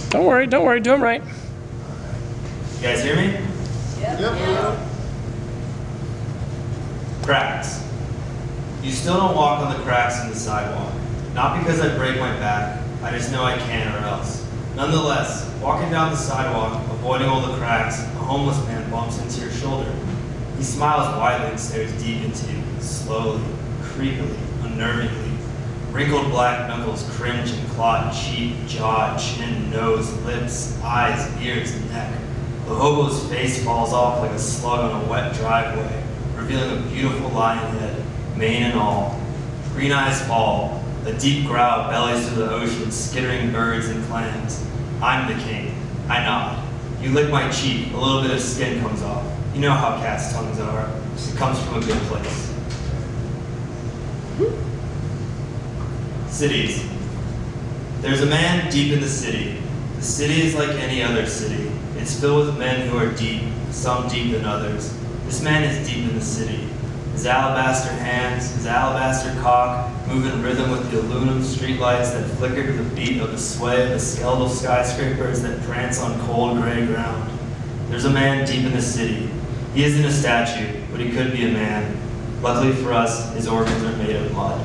Don't worry, do them right. You guys hear me? Yep. Cracks. You still don't walk on the cracks in the sidewalk. Not because I break my back, I just know I can or else. Nonetheless, walking down the sidewalk, avoiding all the cracks, a homeless man bumps into your shoulder. He smiles widely and stares deep into you, slowly, creepily, unnervingly. Wrinkled black knuckles cringe and claw cheek, jaw, chin, nose, lips, eyes, ears, neck. The hobo's face falls off like a slug on a wet driveway, revealing a beautiful lion head, mane and all. Green eyes fall. A deep growl bellies through the ocean, skittering birds and clams. I'm the king. I nod. You lick my cheek. A little bit of skin comes off. You know how cats' tongues are. It comes from a good place. Cities. There's a man deep in the city. The city is like any other city. It's filled with men who are deep, some deep than others. This man is deep in the city. His alabaster hands, his alabaster cock, move in rhythm with the aluminum streetlights that flicker to the beat of the sway of the skeletal skyscrapers that prance on cold gray ground. There's a man deep in the city. He isn't a statue, but he could be a man. Luckily for us, his organs are made of mud.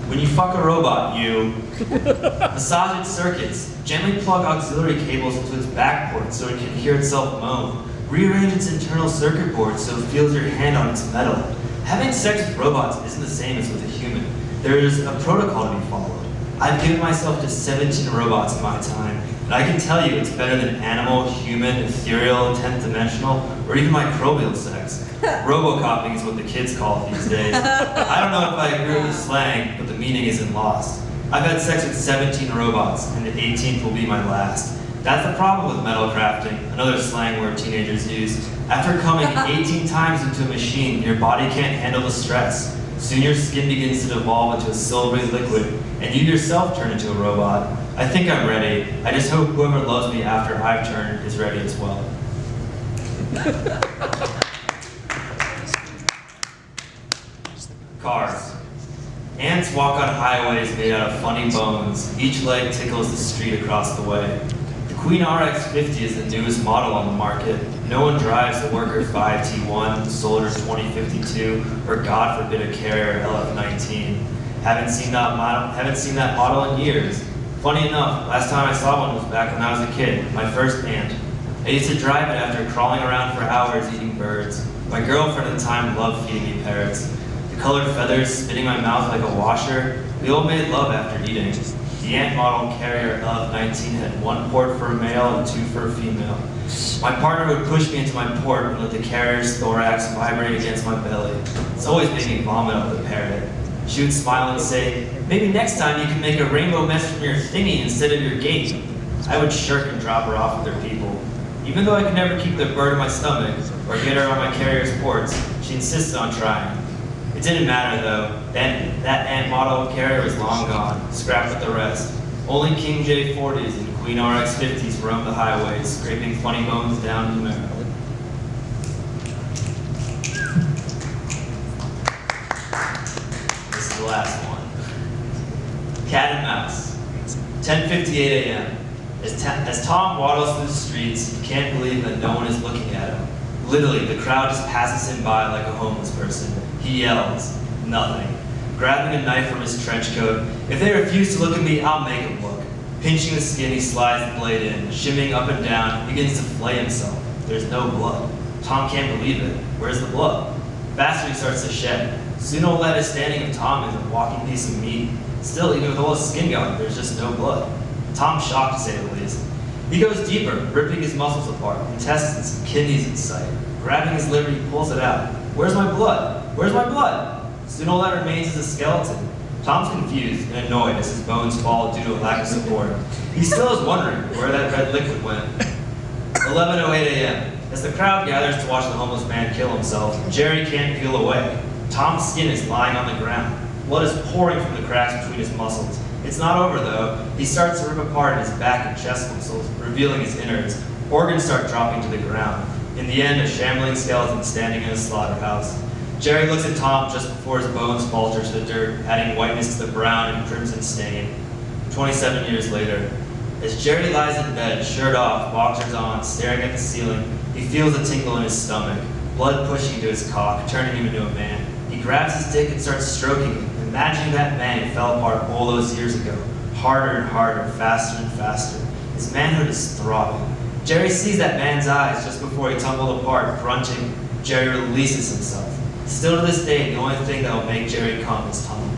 When you fuck a robot, you massage its circuits, gently plug auxiliary cables into its backport so it can hear itself moan, rearrange its internal circuit board so it feels your hand on its metal. Having sex with robots isn't the same as with a human. There is a protocol to be followed. I've given myself to 17 robots in my time, and I can tell you it's better than animal, human, ethereal, 10th dimensional, or even microbial sex. Robocopping is what the kids call it these days. I don't know if I agree with the slang, but the meaning isn't lost. I've had sex with 17 robots, and the 18th will be my last. That's the problem with metal crafting, another slang word teenagers use. After coming 18 times into a machine, your body can't handle the stress. Soon your skin begins to devolve into a silvery liquid, and you yourself turn into a robot. I think I'm ready. I just hope whoever loves me after I've turned is ready as well. Cars. Ants walk on highways made out of funny bones. Each leg tickles the street across the way. The Queen RX-50 is the newest model on the market. No one drives the Worker 5T1, the Soldier 2052, or God forbid a Carrier LF19. Haven't seen that model in years. Funny enough, last time I saw one was back when I was a kid, my first Ant. I used to drive it after crawling around for hours eating birds. My girlfriend at the time loved feeding me parrots. The colored feathers spinning my mouth like a washer. We all made love after eating. The Ant model Carrier LF19 had one port for a male and two for a female. My partner would push me into my port and let the Carrier's thorax vibrate against my belly. It's always made me vomit up the parrot. She would smile and say, "Maybe next time you can make a rainbow mesh from your thingy instead of your gate." I would shirk and drop her off with her people. Even though I could never keep the bird in my stomach or get her on my Carrier's ports, she insisted on trying. It didn't matter though. That Ant model Carrier was long gone, scrapped with the rest. Only King J40s and Queen RX-50s roamed the highways, scraping funny bones down to the marrow. This is the last one. Cat and mouse. 10:58 a.m. As Tom waddles through the streets, he can't believe that no one is looking at him. Literally, the crowd just passes him by like a homeless person. He yells, nothing. Grabbing a knife from his trench coat, "If they refuse to look at me, I'll make them look." Pinching the skin, he slides the blade in, shimmying up and down, begins to flay himself. There's no blood. Tom can't believe it. Where's the blood? Faster he starts to shed. Soon all that is standing of Tom is a walking piece of meat. Still, even with all his skin gone, there's just no blood. Tom's shocked, to say the least. He goes deeper, ripping his muscles apart, intestines and kidneys in sight. Grabbing his liver, he pulls it out. "Where's my blood? Where's my blood?" Soon all that remains is a skeleton. Tom's confused and annoyed as his bones fall due to a lack of support. He still is wondering where that red liquid went. 11:08 a.m. As the crowd gathers to watch the homeless man kill himself, Jerry can't peel away. Tom's skin is lying on the ground. Blood is pouring from the cracks between his muscles. It's not over though. He starts to rip apart his back and chest muscles, revealing his innards. Organs start dropping to the ground. In the end, a shambling skeleton standing in a slaughterhouse. Jerry looks at Tom just before his bones falter to the dirt, adding whiteness to the brown and crimson stain. 27 years later, as Jerry lies in bed, shirt off, boxers on, staring at the ceiling, he feels a tingle in his stomach, blood pushing to his cock, turning him into a man. He grabs his dick and starts stroking it, imagining that man who fell apart all those years ago, harder and harder, faster and faster. His manhood is throbbing. Jerry sees that man's eyes just before he tumbled apart, grunting. Jerry releases himself. Still to this day, the only thing that will make Jerry come is Tom.